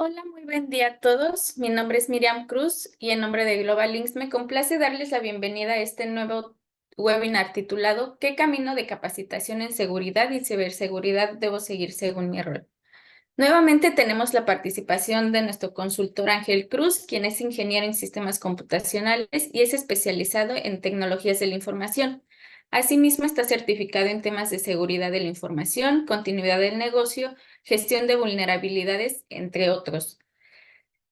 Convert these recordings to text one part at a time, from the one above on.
Hola, muy buen día a todos. Mi nombre es Miriam Cruz y en nombre de Global Links me complace darles la bienvenida a este nuevo webinar titulado ¿Qué camino de capacitación en seguridad y ciberseguridad debo seguir según mi rol? Nuevamente tenemos la participación de nuestro consultor Ángel Cruz, quien es ingeniero en sistemas computacionales y es especializado en tecnologías de la información. Asimismo, está certificado en temas de seguridad de la información, continuidad del negocio, gestión de vulnerabilidades, entre otros.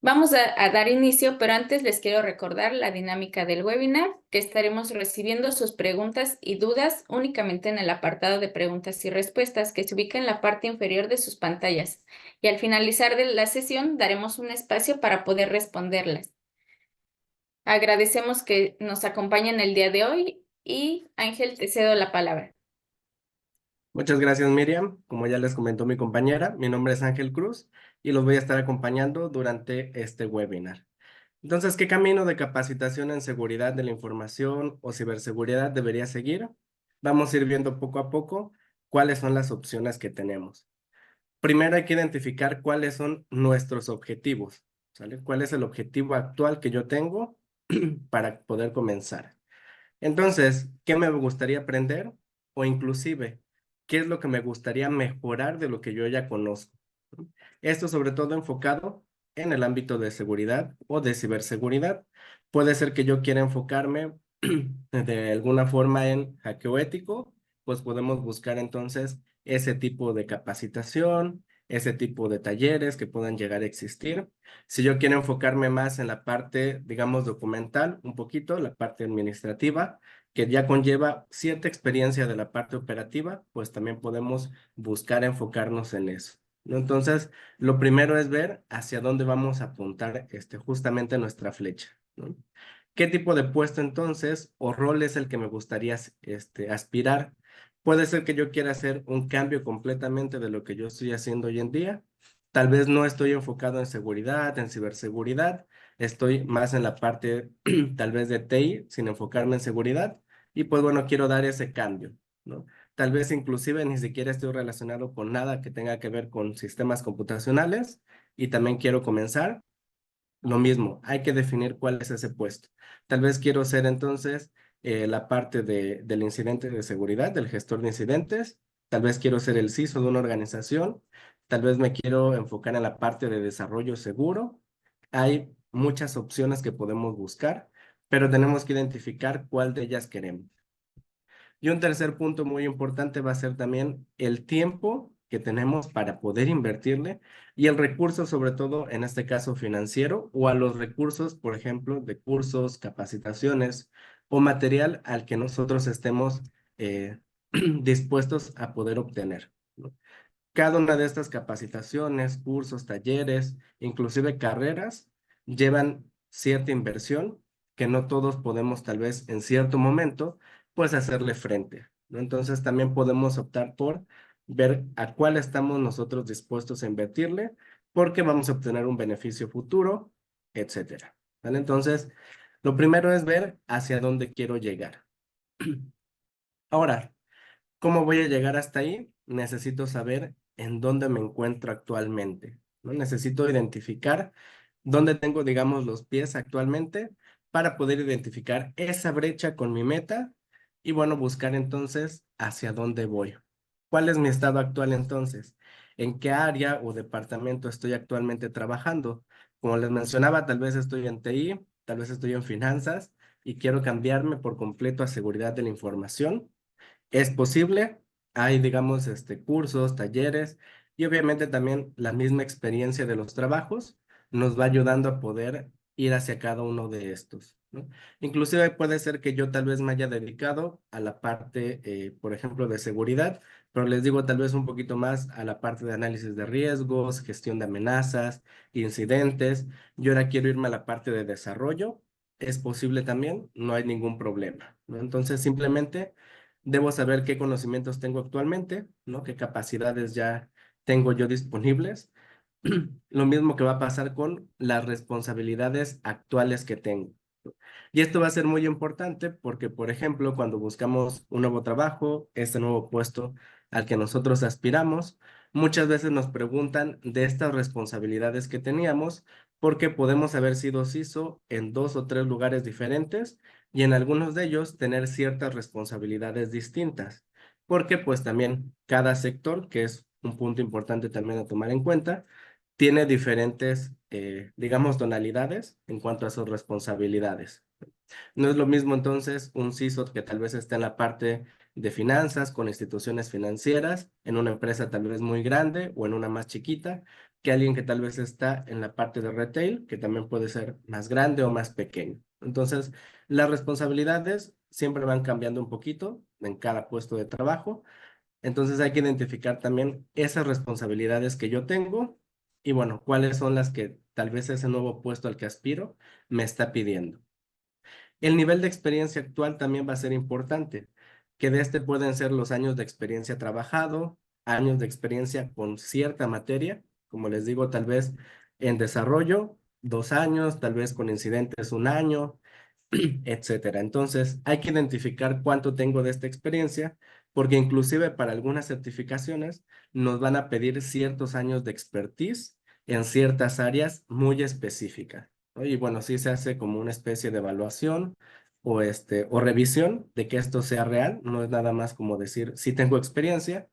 Vamos a dar inicio, pero antes les quiero recordar la dinámica del webinar, que estaremos recibiendo sus preguntas y dudas únicamente en el apartado de preguntas y respuestas que se ubica en la parte inferior de sus pantallas. Y al finalizar de la sesión daremos un espacio para poder responderlas. Agradecemos que nos acompañen el día de hoy y Ángel, te cedo la palabra. Muchas gracias, Miriam. Como ya les comentó mi compañera, mi nombre es Ángel Cruz y los voy a estar acompañando durante este webinar. Entonces, ¿qué camino de capacitación en seguridad de la información o ciberseguridad debería seguir? Vamos a ir viendo poco a poco cuáles son las opciones que tenemos. Primero hay que identificar cuáles son nuestros objetivos, ¿sale? ¿Cuál es el objetivo actual que yo tengo para poder comenzar? Entonces, ¿qué me gustaría aprender? O inclusive, ¿qué es lo que me gustaría mejorar de lo que yo ya conozco? ¿No? Esto sobre todo enfocado en el ámbito de seguridad o de ciberseguridad. Puede ser que yo quiera enfocarme de alguna forma en hackeo ético, pues podemos buscar entonces ese tipo de capacitación, ese tipo de talleres que puedan llegar a existir. Si yo quiero enfocarme más en la parte, digamos, documental, un poquito, la parte administrativa, que ya conlleva cierta experiencia de la parte operativa, pues también podemos buscar enfocarnos en eso, ¿no? Entonces, lo primero es ver hacia dónde vamos a apuntar justamente nuestra flecha, ¿no? ¿Qué tipo de puesto entonces o rol es el que me gustaría aspirar? Puede ser que yo quiera hacer un cambio completamente de lo que yo estoy haciendo hoy en día. Tal vez no estoy enfocado en seguridad, en ciberseguridad. Estoy más en la parte tal vez de TI, sin enfocarme en seguridad. Y pues bueno, quiero dar ese cambio, ¿no? Tal vez inclusive ni siquiera estoy relacionado con nada que tenga que ver con sistemas computacionales y también quiero comenzar. Lo mismo, hay que definir cuál es ese puesto. Tal vez quiero ser entonces la parte del incidente de seguridad, del gestor de incidentes. Tal vez quiero ser el CISO de una organización. Tal vez me quiero enfocar en la parte de desarrollo seguro. Hay muchas opciones que podemos buscar, pero tenemos que identificar cuál de ellas queremos. Y un tercer punto muy importante va a ser también el tiempo que tenemos para poder invertirle y el recurso, sobre todo en este caso financiero, o a los recursos, por ejemplo, de cursos, capacitaciones o material al que nosotros estemos dispuestos a poder obtener, ¿no? Cada una de estas capacitaciones, cursos, talleres, inclusive carreras, llevan cierta inversión que no todos podemos tal vez en cierto momento, pues hacerle frente, ¿no? Entonces también podemos optar por ver a cuál estamos nosotros dispuestos a invertirle, porque vamos a obtener un beneficio futuro, etcétera, ¿vale? Entonces, lo primero es ver hacia dónde quiero llegar. Ahora, ¿cómo voy a llegar hasta ahí? Necesito saber en dónde me encuentro actualmente, ¿no? Necesito identificar dónde tengo, digamos, los pies actualmente para poder identificar esa brecha con mi meta y, bueno, buscar entonces hacia dónde voy. ¿Cuál es mi estado actual entonces? ¿En qué área o departamento estoy actualmente trabajando? Como les mencionaba, tal vez estoy en TI, tal vez estoy en finanzas y quiero cambiarme por completo a seguridad de la información. Es posible, hay, digamos, cursos, talleres y obviamente también la misma experiencia de los trabajos nos va ayudando a poder ir hacia cada uno de estos, ¿no? Inclusive puede ser que yo tal vez me haya dedicado a la parte, por ejemplo, de seguridad, pero les digo tal vez un poquito más a la parte de análisis de riesgos, gestión de amenazas, incidentes. Yo ahora quiero irme a la parte de desarrollo. Es posible también, no hay ningún problema, ¿no? Entonces simplemente debo saber qué conocimientos tengo actualmente, ¿no? Qué capacidades ya tengo yo disponibles. Lo mismo que va a pasar con las responsabilidades actuales que tengo. Y esto va a ser muy importante porque, por ejemplo, cuando buscamos un nuevo trabajo, este nuevo puesto al que nosotros aspiramos, muchas veces nos preguntan de estas responsabilidades que teníamos, porque podemos haber sido CISO en 2 o 3 lugares diferentes y en algunos de ellos tener ciertas responsabilidades distintas, porque pues también cada sector, que es un punto importante también a tomar en cuenta, tiene diferentes, digamos, tonalidades en cuanto a sus responsabilidades. No es lo mismo entonces un CISO que tal vez esté en la parte de finanzas con instituciones financieras, en una empresa tal vez muy grande o en una más chiquita, que alguien que tal vez está en la parte de retail, que también puede ser más grande o más pequeño. Entonces, las responsabilidades siempre van cambiando un poquito en cada puesto de trabajo. Entonces hay que identificar también esas responsabilidades que yo tengo y bueno, cuáles son las que tal vez ese nuevo puesto al que aspiro me está pidiendo. El nivel de experiencia actual también va a ser importante, que de este pueden ser los años de experiencia trabajado, años de experiencia con cierta materia, como les digo, tal vez en desarrollo, 2 años, tal vez con incidentes 1 año, etcétera. Entonces, hay que identificar cuánto tengo de esta experiencia, porque inclusive para algunas certificaciones nos van a pedir ciertos años de expertise en ciertas áreas muy específicas, ¿no? Y bueno, sí se hace como una especie de evaluación o revisión de que esto sea real, no es nada más como decir, sí tengo experiencia.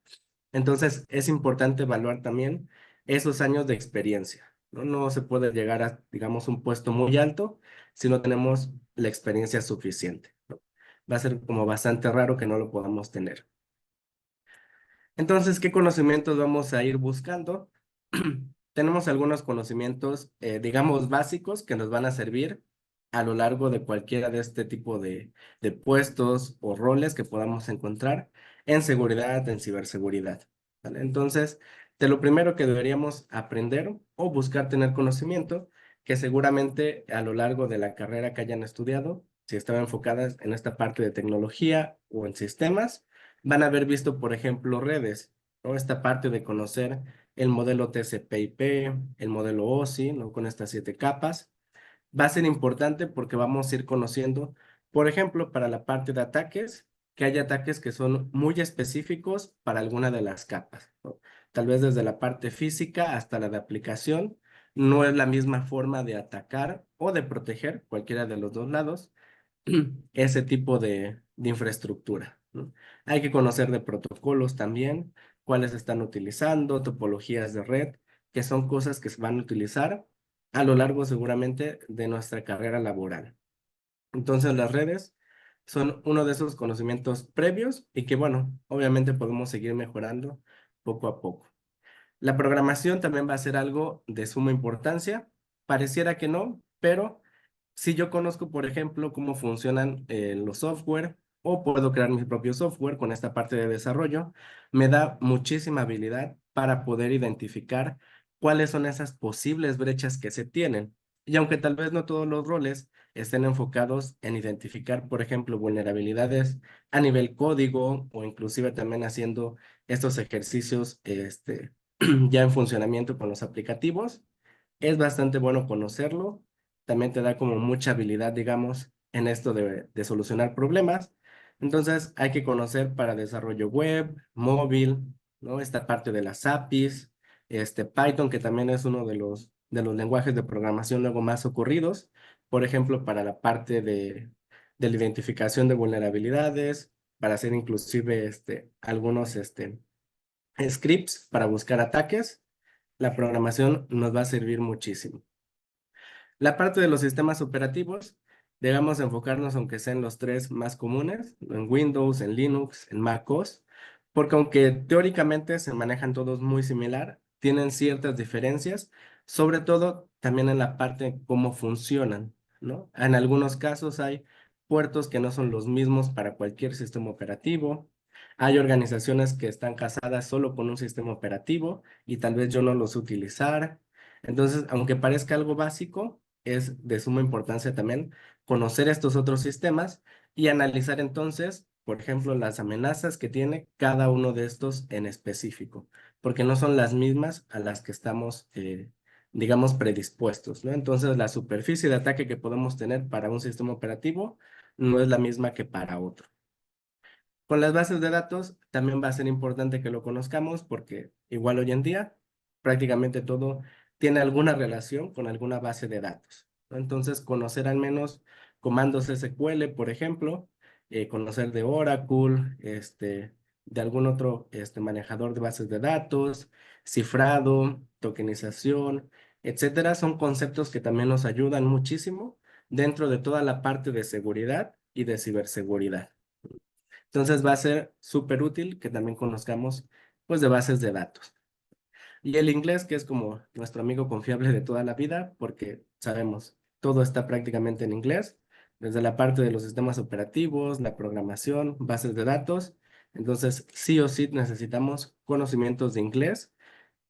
Entonces, es importante evaluar también esos años de experiencia, ¿no? No se puede llegar a, digamos, un puesto muy alto si no tenemos la experiencia suficiente, ¿no? Va a ser como bastante raro que no lo podamos tener. Entonces, ¿qué conocimientos vamos a ir buscando? Tenemos algunos conocimientos, digamos, básicos que nos van a servir a lo largo de cualquiera de este tipo de puestos o roles que podamos encontrar en seguridad, en ciberseguridad, ¿vale? Entonces, de lo primero que deberíamos aprender o buscar tener conocimiento, que seguramente a lo largo de la carrera que hayan estudiado, si están enfocadas en esta parte de tecnología o en sistemas, van a haber visto, por ejemplo, redes, ¿no? Esta parte de conocer el modelo TCP/IP, el modelo OSI, ¿no? Con estas 7 capas. Va a ser importante porque vamos a ir conociendo, por ejemplo, para la parte de ataques, que hay ataques que son muy específicos para alguna de las capas, ¿no? Tal vez desde la parte física hasta la de aplicación, no es la misma forma de atacar o de proteger, cualquiera de los dos lados, ese tipo de infraestructura, ¿no? Hay que conocer de protocolos también, cuáles están utilizando, topologías de red, que son cosas que se van a utilizar a lo largo seguramente de nuestra carrera laboral. Entonces las redes son uno de esos conocimientos previos y que bueno, obviamente podemos seguir mejorando poco a poco. La programación también va a ser algo de suma importancia. Pareciera que no, pero si yo conozco, por ejemplo, cómo funcionan los software o puedo crear mi propio software con esta parte de desarrollo, me da muchísima habilidad para poder identificar cuáles son esas posibles brechas que se tienen. Y aunque tal vez no todos los roles estén enfocados en identificar, por ejemplo, vulnerabilidades a nivel código o inclusive también haciendo estos ejercicios, ya en funcionamiento con los aplicativos, es bastante bueno conocerlo. También te da como mucha habilidad, digamos, en esto de solucionar problemas. Entonces hay que conocer para desarrollo web, móvil, ¿no? Esta parte de las APIs, Python, que también es uno de los lenguajes de programación luego más ocurridos, por ejemplo, para la parte de la identificación de vulnerabilidades, para hacer inclusive algunos scripts para buscar ataques. La programación nos va a servir muchísimo. La parte de los sistemas operativos, debemos enfocarnos, aunque sean los 3 más comunes, en Windows, en Linux, en MacOS, porque aunque teóricamente se manejan todos muy similar, tienen ciertas diferencias, sobre todo también en la parte de cómo funcionan, ¿no? En algunos casos hay puertos que no son los mismos para cualquier sistema operativo. Hay organizaciones que están casadas solo con un sistema operativo y tal vez yo no los utilizar. Entonces, aunque parezca algo básico, es de suma importancia también conocer estos otros sistemas y analizar entonces, por ejemplo, las amenazas que tiene cada uno de estos en específico, porque no son las mismas a las que estamos, digamos, predispuestos, ¿no? Entonces, la superficie de ataque que podemos tener para un sistema operativo no es la misma que para otro. Con las bases de datos también va a ser importante que lo conozcamos porque igual hoy en día prácticamente todo tiene alguna relación con alguna base de datos, ¿no? Entonces, conocer al menos comandos SQL, por ejemplo, conocer de Oracle, de algún otro manejador de bases de datos, cifrado, tokenización, etcétera, son conceptos que también nos ayudan muchísimo dentro de toda la parte de seguridad y de ciberseguridad. Entonces va a ser súper útil que también conozcamos pues de bases de datos. Y el inglés, que es como nuestro amigo confiable de toda la vida, porque sabemos, todo está prácticamente en inglés, desde la parte de los sistemas operativos, la programación, bases de datos. Entonces, sí o sí necesitamos conocimientos de inglés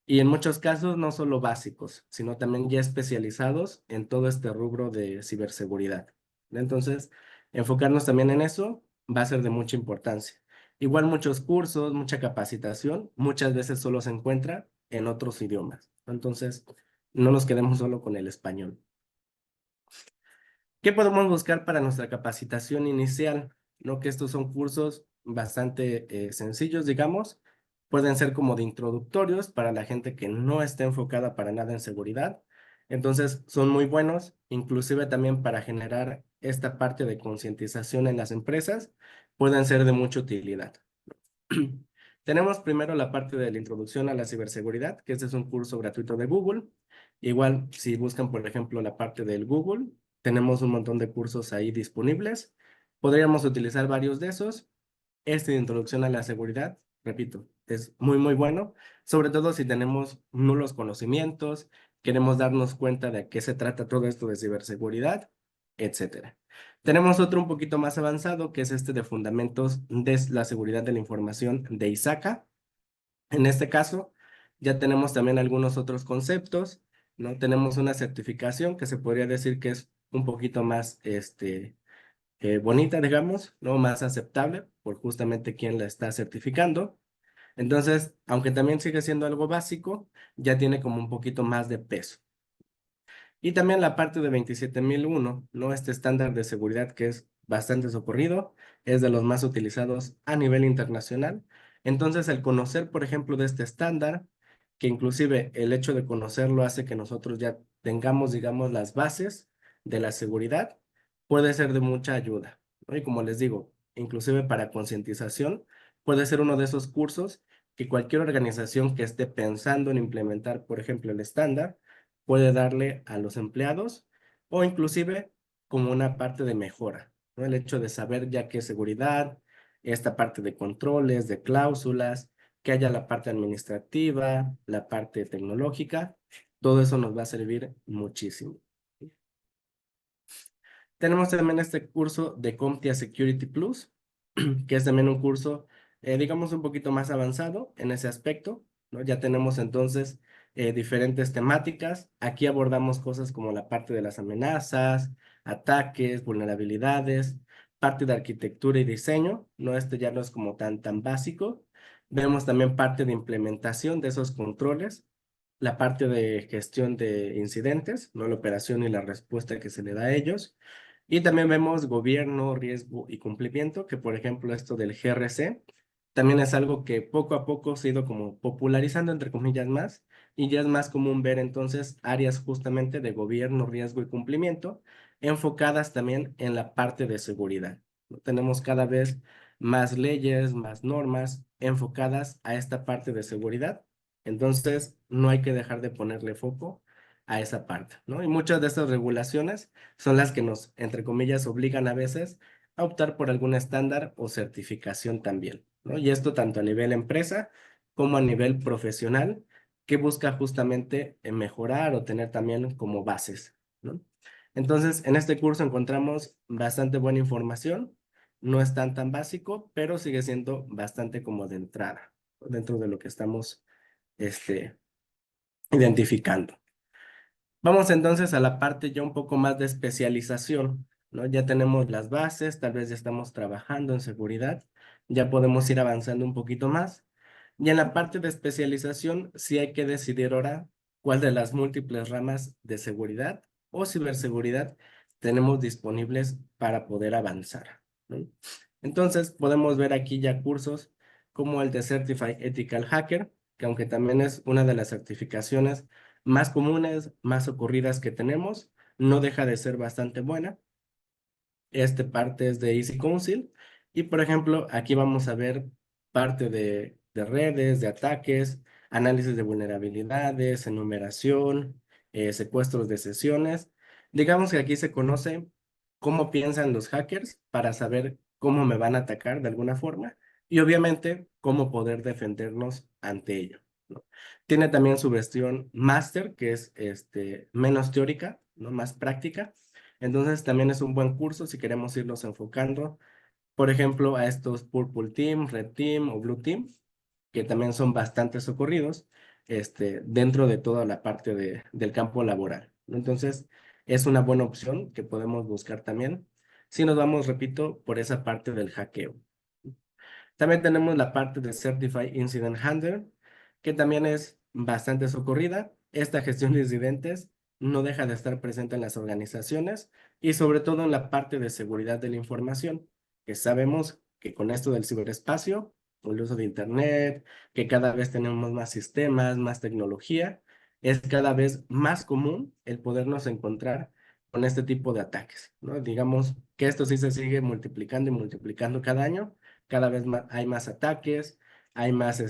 y en muchos casos no solo básicos, sino también ya especializados en todo este rubro de ciberseguridad. Entonces, enfocarnos también en eso va a ser de mucha importancia. Igual muchos cursos, mucha capacitación, muchas veces solo se encuentra en otros idiomas. Entonces, no nos quedemos solo con el español. ¿Qué podemos buscar para nuestra capacitación inicial? ¿No? Que estos son cursos bastante sencillos, digamos. Pueden ser como de introductorios para la gente que no está enfocada para nada en seguridad. Entonces, son muy buenos, inclusive también para generar esta parte de concientización en las empresas, pueden ser de mucha utilidad. Tenemos primero la parte de la introducción a la ciberseguridad, que este es un curso gratuito de Google. Igual, si buscan, por ejemplo, la parte del Google, tenemos un montón de cursos ahí disponibles. Podríamos utilizar varios de esos. Este de introducción a la seguridad, repito, es muy, muy bueno, sobre todo si tenemos nulos conocimientos, queremos darnos cuenta de a qué se trata todo esto de ciberseguridad, etcétera. Tenemos otro un poquito más avanzado, que es este de fundamentos de la seguridad de la información de ISACA. En este caso, ya tenemos también algunos otros conceptos, ¿no? Tenemos una certificación que se podría decir que es un poquito más, bonita, digamos, ¿no? Más aceptable por justamente quien la está certificando. Entonces, aunque también sigue siendo algo básico, ya tiene como un poquito más de peso. Y también la parte de 27001, ¿no? Este estándar de seguridad que es bastante socorrido, es de los más utilizados a nivel internacional. Entonces, el conocer, por ejemplo, de este estándar, que inclusive el hecho de conocerlo hace que nosotros ya tengamos, digamos, las bases de la seguridad, puede ser de mucha ayuda, ¿no? Y como les digo, inclusive para concientización, puede ser uno de esos cursos que cualquier organización que esté pensando en implementar, por ejemplo, el estándar, puede darle a los empleados o inclusive como una parte de mejora, ¿no? El hecho de saber ya qué seguridad, esta parte de controles, de cláusulas, que haya la parte administrativa, la parte tecnológica, todo eso nos va a servir muchísimo. Tenemos también este curso de CompTIA Security Plus, que es también un curso, digamos, un poquito más avanzado en ese aspecto, ¿no? Ya tenemos entonces diferentes temáticas. Aquí abordamos cosas como la parte de las amenazas, ataques, vulnerabilidades, parte de arquitectura y diseño, ¿no? Este ya no es como tan básico. Vemos también parte de implementación de esos controles, la parte de gestión de incidentes, ¿no? La operación y la respuesta que se le da a ellos. Y también vemos gobierno, riesgo y cumplimiento, que por ejemplo esto del GRC también es algo que poco a poco se ha ido como popularizando entre comillas más y ya es más común ver entonces áreas justamente de gobierno, riesgo y cumplimiento enfocadas también en la parte de seguridad, ¿no? Tenemos cada vez más leyes, más normas enfocadas a esta parte de seguridad, entonces no hay que dejar de ponerle foco a esa parte, ¿no? Y muchas de estas regulaciones son las que nos, entre comillas, obligan a veces a optar por algún estándar o certificación también, ¿no? Y esto tanto a nivel empresa como a nivel profesional, que busca justamente mejorar o tener también como bases, ¿no? Entonces, en este curso encontramos bastante buena información, no es tan básico, pero sigue siendo bastante como de entrada, ¿no? Dentro de lo que estamos, este, identificando. Vamos entonces a la parte ya un poco más de especialización, ¿no? Ya tenemos las bases, tal vez ya estamos trabajando en seguridad, ya podemos ir avanzando un poquito más. Y en la parte de especialización, sí hay que decidir ahora cuál de las múltiples ramas de seguridad o ciberseguridad tenemos disponibles para poder avanzar, ¿no? Entonces, podemos ver aquí ya cursos como el de Certified Ethical Hacker, que aunque también es una de las certificaciones más comunes, más ocurridas que tenemos, no deja de ser bastante buena. Este parte es de Easy Council. Y por ejemplo, aquí vamos a ver parte de redes, de ataques, análisis de vulnerabilidades, enumeración, secuestros de sesiones. Digamos que aquí se conoce cómo piensan los hackers para saber cómo me van a atacar de alguna forma y obviamente cómo poder defendernos ante ello, ¿no? Tiene también su versión máster, que es menos teórica, ¿no? Más práctica. Entonces también es un buen curso si queremos irnos enfocando, por ejemplo, a estos Purple Team, Red Team o Blue Team, que también son bastante socorridos dentro de toda la parte del campo laboral, ¿no? Entonces es una buena opción que podemos buscar también si nos vamos, repito, por esa parte del hackeo. También tenemos la parte de Certified Incident Handler, que también es bastante socorrida. Esta gestión de incidentes no deja de estar presente en las organizaciones y sobre todo en la parte de seguridad de la información, que sabemos que con esto del ciberespacio, con el uso de Internet, que cada vez tenemos más sistemas, más tecnología, es cada vez más común el podernos encontrar con este tipo de ataques, ¿no? Digamos que esto sí se sigue multiplicando y multiplicando cada año, cada vez más, hay más ataques, hay más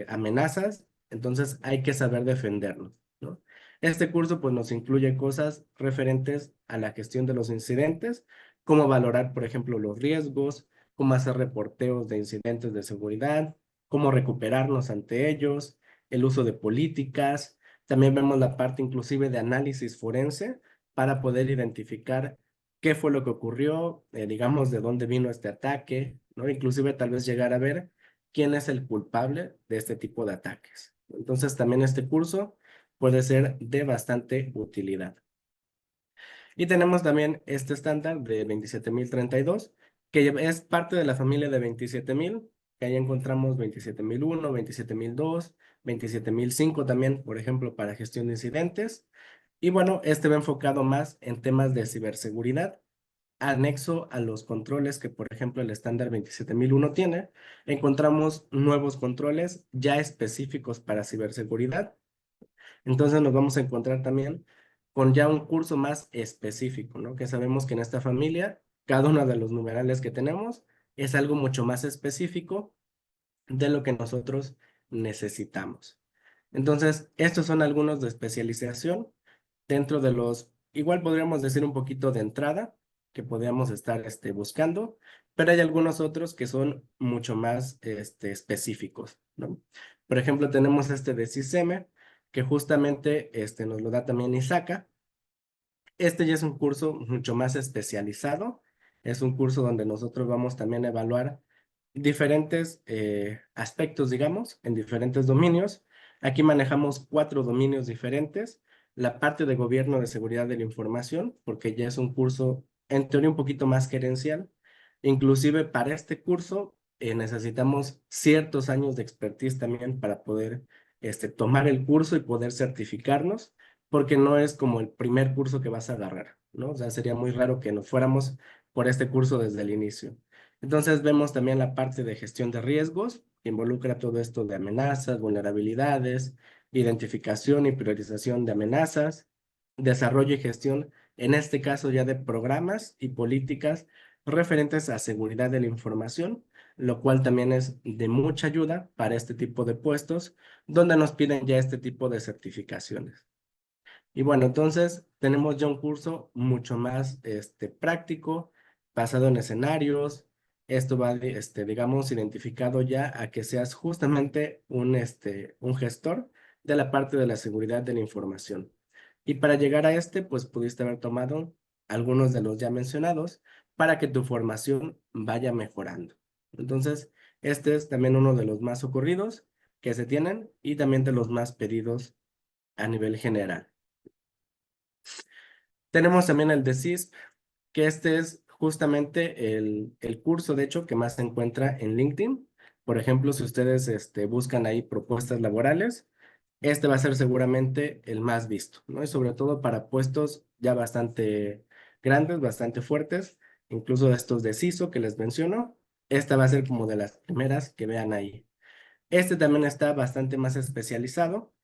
amenazas, entonces hay que saber defendernos, ¿no? Este curso pues nos incluye cosas referentes a la gestión de los incidentes, cómo valorar, por ejemplo, los riesgos, cómo hacer reporteos de incidentes de seguridad, cómo recuperarnos ante ellos, el uso de políticas. También vemos la parte inclusive de análisis forense para poder identificar qué fue lo que ocurrió, digamos, de dónde vino este ataque, ¿no? Inclusive tal vez llegar a ver quién es el culpable de este tipo de ataques. Entonces también este curso puede ser de bastante utilidad. Y tenemos también este estándar de 27032, que es parte de la familia de 27000, que ahí encontramos 27001, 27002, 27005 también, por ejemplo, para gestión de incidentes. Y bueno, este va enfocado más en temas de ciberseguridad, anexo a los controles que, por ejemplo, el estándar 27001 tiene. Encontramos nuevos controles ya específicos para ciberseguridad. Entonces nos vamos a encontrar también con ya un curso más específico, ¿no? Que sabemos que en esta familia, cada uno de los numerales que tenemos es algo mucho más específico de lo que nosotros necesitamos. Entonces, estos son algunos de especialización dentro de los, igual podríamos decir un poquito de entrada que podríamos estar buscando, pero hay algunos otros que son mucho más específicos, ¿no? Por ejemplo, tenemos este de SISM, que justamente nos lo da también ISACA. Este ya es un curso mucho más especializado, es un curso donde nosotros vamos también a evaluar diferentes aspectos, digamos, en diferentes dominios. Aquí manejamos 4 dominios diferentes. La parte de gobierno de seguridad de la información, porque ya es un curso en teoría un poquito más gerencial. Inclusive para este curso necesitamos ciertos años de expertise también para poder tomar el curso y poder certificarnos, porque no es como el primer curso que vas a agarrar, ¿no? O sea, sería muy raro que nos fuéramos por este curso desde el inicio. Entonces vemos también la parte de gestión de riesgos, que involucra todo esto de amenazas, vulnerabilidades, identificación y priorización de amenazas, desarrollo y gestión, en este caso ya de programas y políticas referentes a seguridad de la información, lo cual también es de mucha ayuda para este tipo de puestos, donde nos piden ya este tipo de certificaciones. Y bueno, entonces tenemos ya un curso mucho más práctico, basado en escenarios. Esto va, digamos, identificado ya a que seas justamente un gestor de la parte de la seguridad de la información. Y para llegar a pues pudiste haber tomado algunos de los ya mencionados para que tu formación vaya mejorando. Entonces, este es también uno de los más ocurridos que se tienen y también de los más pedidos a nivel general. Tenemos también el de CISP, que este es justamente el curso, de hecho, que más se encuentra en LinkedIn. Por ejemplo, si ustedes buscan ahí propuestas laborales, este va a ser seguramente el más visto, ¿no? Y sobre todo para puestos ya bastante grandes, bastante fuertes, incluso estos de CISO que les menciono. Esta va a ser como de las primeras que vean ahí. Este también está bastante más especializado.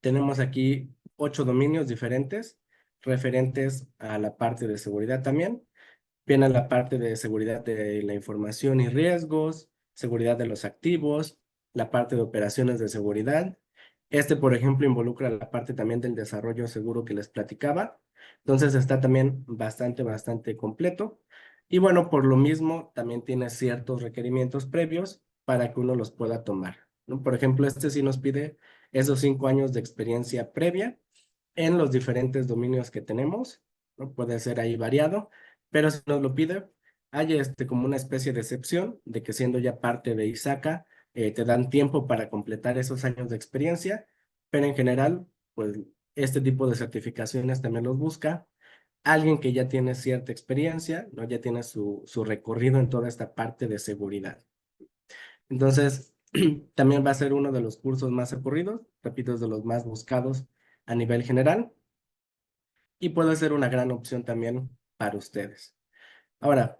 Tenemos aquí 8 dominios diferentes referentes a la parte de seguridad también. Viene la parte de seguridad de la información y riesgos, seguridad de los activos, la parte de operaciones de seguridad. Este, por ejemplo, involucra la parte también del desarrollo seguro que les platicaba. Entonces está también bastante completo. Y bueno, por lo mismo, también tiene ciertos requerimientos previos para que uno los pueda tomar, ¿no? Por ejemplo, este sí nos pide esos 5 años de experiencia previa en los diferentes dominios que tenemos, ¿no? Puede ser ahí variado, pero si nos lo pide, hay como una especie de excepción de que siendo ya parte de ISACA, te dan tiempo para completar esos años de experiencia, pero en general, pues este tipo de certificaciones también los busca alguien que ya tiene cierta experiencia, ¿no? Ya tiene su recorrido en toda esta parte de seguridad. Entonces, también va a ser uno de los cursos más recurridos, repito, es de los más buscados a nivel general y puede ser una gran opción también para ustedes. Ahora,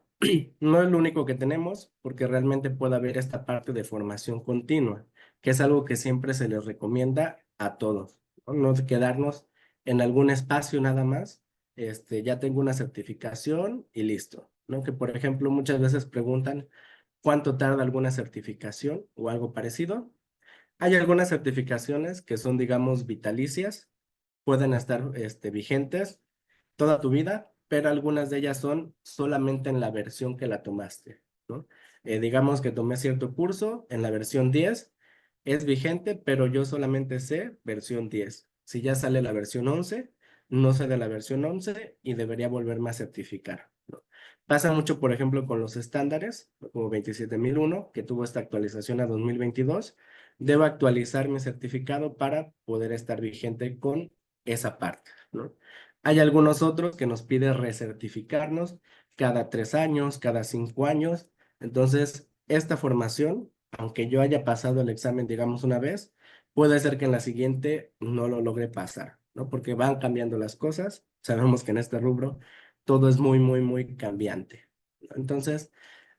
no es lo único que tenemos, porque realmente puede haber esta parte de formación continua, que es algo que siempre se les recomienda a todos, ¿no? No quedarnos en algún espacio nada más, ya tengo una certificación y listo, ¿no? Que por ejemplo muchas veces preguntan cuánto tarda alguna certificación o algo parecido. Hay algunas certificaciones que son, digamos, vitalicias, pueden estar vigentes toda tu vida, pero algunas de ellas son solamente en la versión que la tomaste, ¿no? Digamos que tomé cierto curso en la versión 10, es vigente, pero yo solamente sé versión 10. Si ya sale la versión 11, no sé de la versión 11 y debería volverme a certificar, ¿no? Pasa mucho, por ejemplo, con los estándares, como 27001, que tuvo esta actualización a 2022. Debo actualizar mi certificado para poder estar vigente con esa parte, ¿no? Hay algunos otros que nos pide recertificarnos cada 3 años, cada 5 años. Entonces, esta formación, aunque yo haya pasado el examen, digamos, una vez, puede ser que en la siguiente no lo logre pasar, ¿no? Porque van cambiando las cosas. Sabemos que en este rubro todo es muy cambiante, ¿no? Entonces,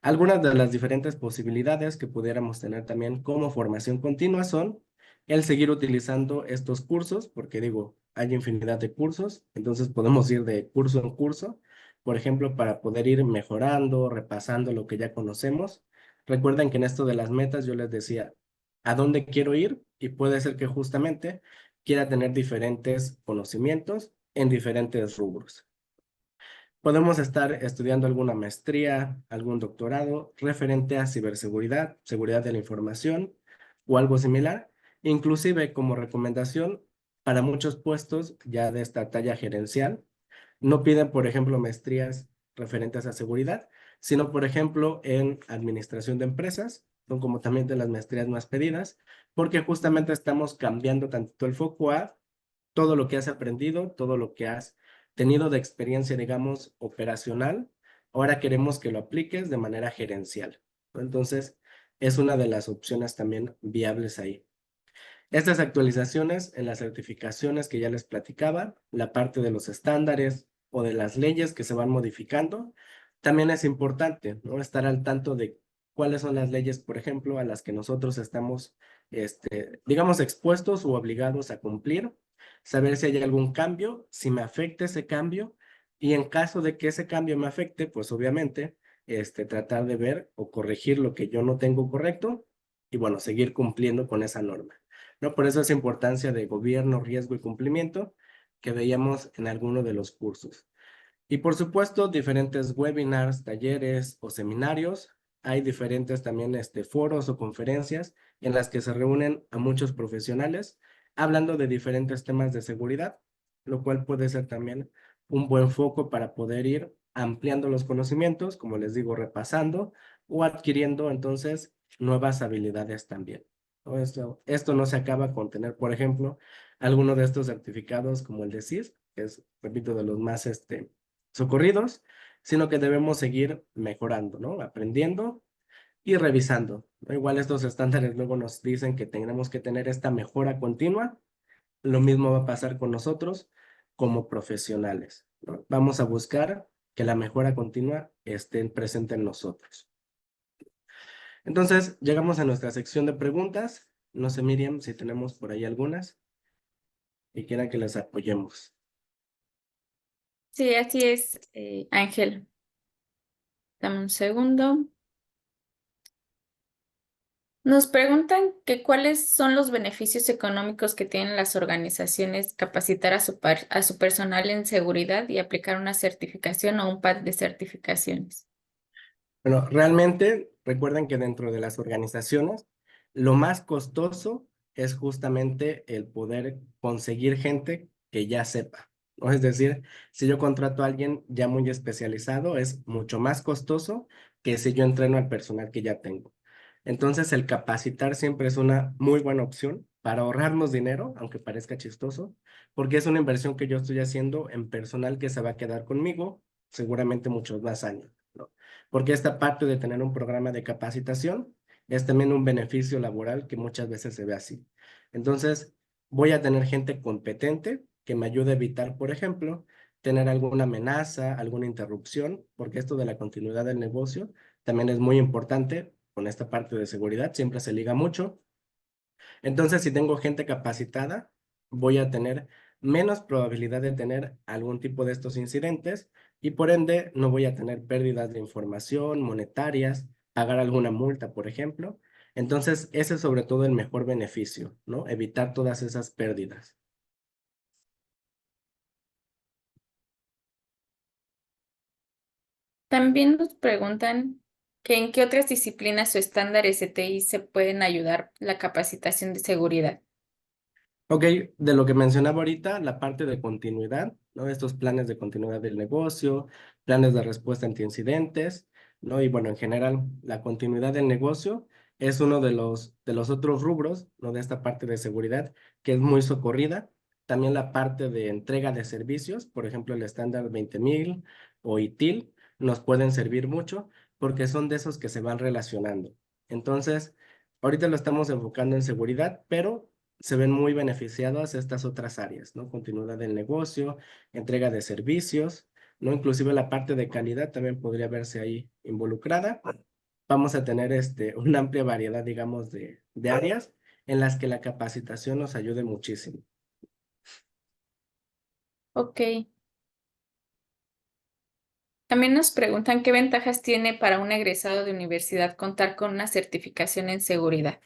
algunas de las diferentes posibilidades que pudiéramos tener también como formación continua son el seguir utilizando estos cursos, porque digo, hay infinidad de cursos, entonces podemos ir de curso en curso, por ejemplo, para poder ir mejorando, repasando lo que ya conocemos. Recuerden que en esto de las metas yo les decía, ¿a dónde quiero ir? Y puede ser que justamente quiera tener diferentes conocimientos en diferentes rubros. Podemos estar estudiando alguna maestría, algún doctorado referente a ciberseguridad, seguridad de la información o algo similar. Inclusive como recomendación para muchos puestos ya de esta talla gerencial, no piden, por ejemplo, maestrías referentes a seguridad, sino, por ejemplo, en administración de empresas, son como también de las maestrías más pedidas, porque justamente estamos cambiando tanto el foco a todo lo que has aprendido, todo lo que has tenido de experiencia, digamos, operacional, ahora queremos que lo apliques de manera gerencial, ¿no? Entonces, es una de las opciones también viables ahí. Estas actualizaciones en las certificaciones que ya les platicaba, la parte de los estándares o de las leyes que se van modificando, también es importante, ¿no? Estar al tanto de cuáles son las leyes, por ejemplo, a las que nosotros estamos, digamos, expuestos o obligados a cumplir, saber si hay algún cambio, si me afecta ese cambio, y en caso de que ese cambio me afecte, pues obviamente, tratar de ver o corregir lo que yo no tengo correcto y bueno, seguir cumpliendo con esa norma, ¿no? Por eso esa importancia de gobierno, riesgo y cumplimiento que veíamos en alguno de los cursos. Y por supuesto, diferentes webinars, talleres o seminarios. Hay diferentes también foros o conferencias en las que se reúnen a muchos profesionales hablando de diferentes temas de seguridad, lo cual puede ser también un buen foco para poder ir ampliando los conocimientos, como les digo, repasando o adquiriendo entonces nuevas habilidades también, ¿no? Esto no se acaba con tener, por ejemplo, alguno de estos certificados como el de CIS, que es, repito, de los más socorridos, sino que debemos seguir mejorando, ¿no? Aprendiendo y revisando, ¿no? Igual estos estándares luego nos dicen que tenemos que tener esta mejora continua. Lo mismo va a pasar con nosotros como profesionales, ¿no? Vamos a buscar que la mejora continua esté presente en nosotros. Entonces, llegamos a nuestra sección de preguntas. No sé, Miriam, si tenemos por ahí algunas y quieran que les apoyemos. Sí, así es, Ángel. Dame un segundo. Nos preguntan que cuáles son los beneficios económicos que tienen las organizaciones capacitar a su personal en seguridad y aplicar una certificación o un par de certificaciones. Bueno, realmente recuerden que dentro de las organizaciones, lo más costoso es justamente el poder conseguir gente que ya sepa, ¿no? Es decir, si yo contrato a alguien ya muy especializado, es mucho más costoso que si yo entreno al personal que ya tengo. Entonces, el capacitar siempre es una muy buena opción para ahorrarnos dinero, aunque parezca chistoso, porque es una inversión que yo estoy haciendo en personal que se va a quedar conmigo seguramente muchos más años, ¿no? Porque esta parte de tener un programa de capacitación es también un beneficio laboral que muchas veces se ve así. Entonces, voy a tener gente competente que me ayude a evitar, por ejemplo, tener alguna amenaza, alguna interrupción, porque esto de la continuidad del negocio también es muy importante con esta parte de seguridad, siempre se liga mucho. Entonces, si tengo gente capacitada, voy a tener menos probabilidad de tener algún tipo de estos incidentes y por ende no voy a tener pérdidas de información monetarias, pagar alguna multa, por ejemplo. Entonces, ese es sobre todo el mejor beneficio, ¿no? Evitar todas esas pérdidas. También nos preguntan que en qué otras disciplinas o estándares de TI se pueden ayudar la capacitación de seguridad. Ok, de lo que mencionaba ahorita, la parte de continuidad, ¿no? Estos planes de continuidad del negocio, planes de respuesta ante incidentes, ¿no? Y bueno, en general, la continuidad del negocio es uno de los otros rubros, ¿no? De esta parte de seguridad, que es muy socorrida. También la parte de entrega de servicios, por ejemplo, el estándar 20000 o ITIL, nos pueden servir mucho porque son de esos que se van relacionando. Entonces, ahorita lo estamos enfocando en seguridad, pero se ven muy beneficiadas estas otras áreas, ¿no? Continuidad del negocio, entrega de servicios, ¿no? Inclusive la parte de calidad también podría verse ahí involucrada. Vamos a tener una amplia variedad, digamos, de áreas en las que la capacitación nos ayude muchísimo. Ok. También nos preguntan qué ventajas tiene para un egresado de universidad contar con una certificación en seguridad.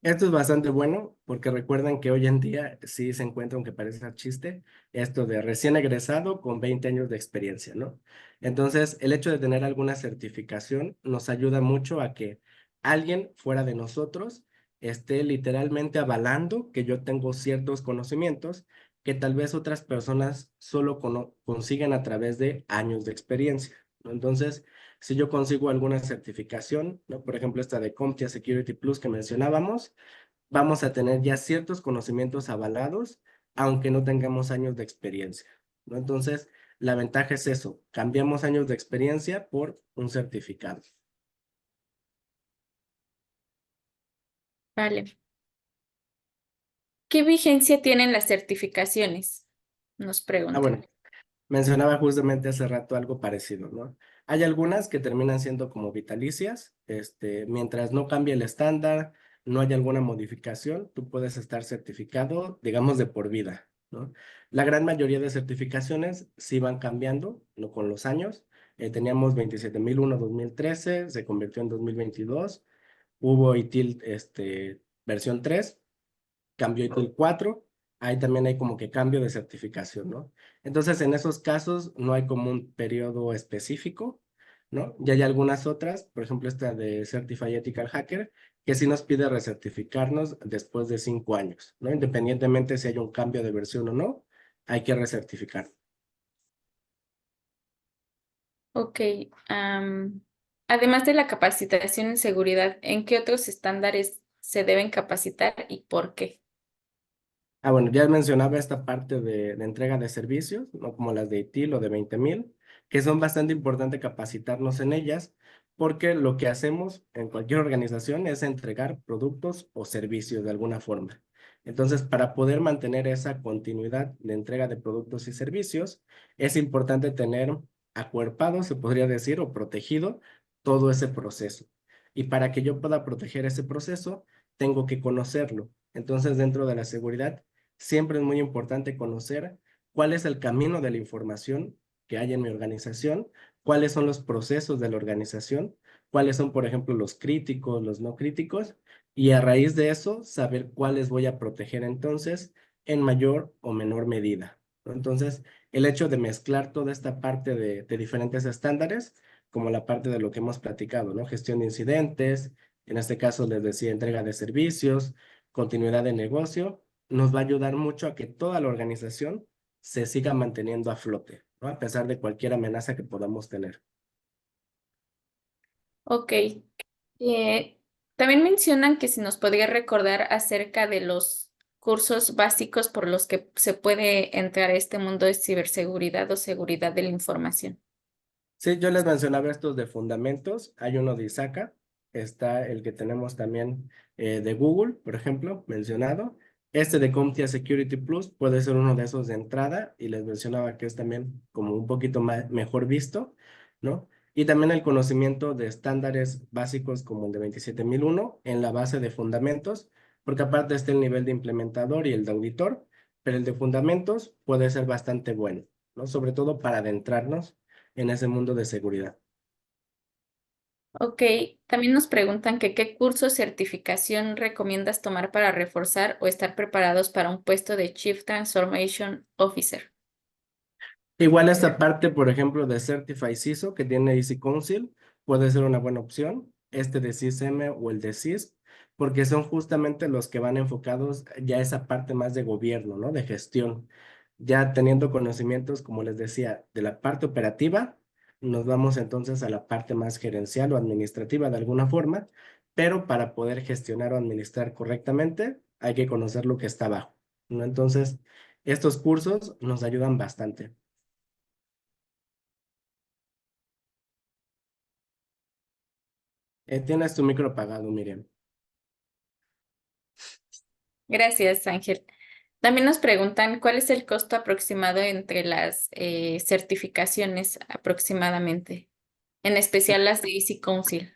Esto es bastante bueno porque recuerden que hoy en día sí se encuentra, aunque parezca chiste, esto de recién egresado con 20 años de experiencia, ¿no? Entonces, el hecho de tener alguna certificación nos ayuda mucho a que alguien fuera de nosotros esté literalmente avalando que yo tengo ciertos conocimientos que tal vez otras personas solo consigan a través de años de experiencia, ¿no? Entonces, si yo consigo alguna certificación, ¿no? Por ejemplo, esta de CompTIA Security Plus que mencionábamos, vamos a tener ya ciertos conocimientos avalados, aunque no tengamos años de experiencia, ¿no? Entonces, la ventaja es eso, cambiamos años de experiencia por un certificado. Vale. ¿Qué vigencia tienen las certificaciones? Nos Ah, preguntan. bueno, mencionaba justamente hace rato algo parecido, ¿no? Hay algunas que terminan siendo como vitalicias, mientras no cambie el estándar, no haya alguna modificación, tú puedes estar certificado, digamos, de por vida, ¿no? La gran mayoría de certificaciones sí van cambiando, ¿no? Con los años. Teníamos 27001 2013, se convirtió en 2022, hubo ITIL, versión 3, cambió ITIL 4, ahí también hay como que cambio de certificación, ¿no? Entonces, en esos casos no hay como un periodo específico, ¿no? Y hay algunas otras, por ejemplo, esta de Certified Ethical Hacker, que sí nos pide recertificarnos después de 5 años, ¿no? Independientemente si hay un cambio de versión o no, hay que recertificar. Ok. Además de la capacitación en seguridad, ¿en qué otros estándares se deben capacitar y por qué? Ah, bueno, ya mencionaba esta parte de entrega de servicios, ¿no? Como las de ITIL o de 20000, que son bastante importante capacitarnos en ellas, porque lo que hacemos en cualquier organización es entregar productos o servicios de alguna forma. Entonces, para poder mantener esa continuidad de entrega de productos y servicios, es importante tener acuerpado, se podría decir, o protegido todo ese proceso. Y para que yo pueda proteger ese proceso, tengo que conocerlo. Entonces, dentro de la seguridad, siempre es muy importante conocer cuál es el camino de la información que hay en mi organización, cuáles son los procesos de la organización, cuáles son, por ejemplo, los críticos, los no críticos, y a raíz de eso, saber cuáles voy a proteger entonces en mayor o menor medida, ¿no? Entonces, el hecho de mezclar toda esta parte de diferentes estándares, como la parte de lo que hemos platicado, ¿no? Gestión de incidentes, en este caso les decía entrega de servicios, continuidad de negocio, nos va a ayudar mucho a que toda la organización se siga manteniendo a flote, ¿no? A pesar de cualquier amenaza que podamos tener. Ok. También mencionan que si nos podría recordar acerca de los cursos básicos por los que se puede entrar a este mundo de ciberseguridad o seguridad de la información. Sí, yo les mencionaba estos de fundamentos. Hay uno de ISACA, está el que tenemos también de Google, por ejemplo, mencionado. Este de CompTIA Security Plus puede ser uno de esos de entrada y les mencionaba que es también como un poquito más, mejor visto, ¿no? Y también el conocimiento de estándares básicos como el de 27001 en la base de fundamentos, porque aparte está el nivel de implementador y el de auditor, pero el de fundamentos puede ser bastante bueno, ¿no? Sobre todo para adentrarnos en ese mundo de seguridad. Ok, también nos preguntan que qué curso o certificación recomiendas tomar para reforzar o estar preparados para un puesto de Chief Transformation Officer. Igual esta parte, por ejemplo, de Certify CISO que tiene Easy Council, puede ser una buena opción. Este de CISM o el de CIS, porque son justamente los que van enfocados ya a esa parte más de gobierno, ¿no? De gestión. Ya teniendo conocimientos, como les decía, de la parte operativa, nos vamos entonces a la parte más gerencial o administrativa de alguna forma, pero para poder gestionar o administrar correctamente, hay que conocer lo que está abajo, ¿no? Entonces, estos cursos nos ayudan bastante. Tienes tu micro apagado, Miriam. Gracias, Ángel. También nos preguntan cuál es el costo aproximado entre las certificaciones aproximadamente, en especial las de Easy Council.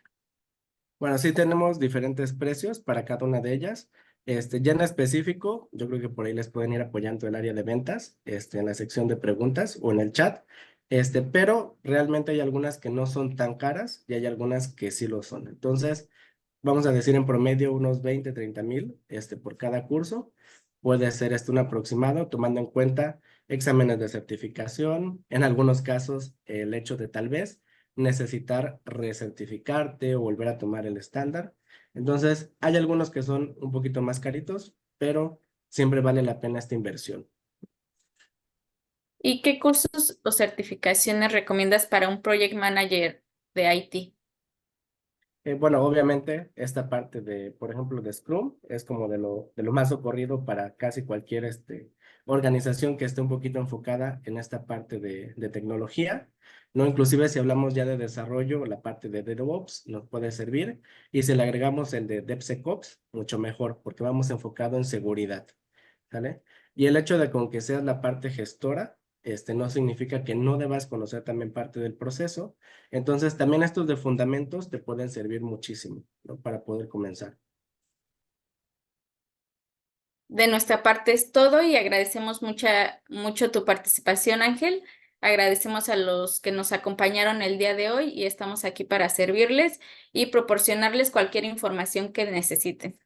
Bueno, sí tenemos diferentes precios para cada una de ellas. Ya en específico, yo creo que por ahí les pueden ir apoyando el área de ventas, en la sección de preguntas o en el chat. Pero realmente hay algunas que no son tan caras y hay algunas que sí lo son. Entonces, vamos a decir en promedio unos 20, 30 mil, por cada curso. Puede ser un aproximado, tomando en cuenta exámenes de certificación, en algunos casos el hecho de tal vez necesitar recertificarte o volver a tomar el estándar. Entonces, hay algunos que son un poquito más caritos, pero siempre vale la pena esta inversión. ¿Y qué cursos o certificaciones recomiendas para un project manager de IT? Bueno, obviamente esta parte de, por ejemplo, de Scrum es como de lo más socorrido para casi cualquier organización que esté un poquito enfocada en esta parte de tecnología, ¿no? Inclusive si hablamos ya de desarrollo, la parte de DevOps nos puede servir y si le agregamos el de DevSecOps, mucho mejor porque vamos enfocado en seguridad, ¿sale? Y el hecho de con que seas la parte gestora, no significa que no debas conocer también parte del proceso. Entonces, también estos de fundamentos te pueden servir muchísimo, ¿no? Para poder comenzar. De nuestra parte es todo y agradecemos mucho tu participación, Ángel. Agradecemos a los que nos acompañaron el día de hoy y estamos aquí para servirles y proporcionarles cualquier información que necesiten.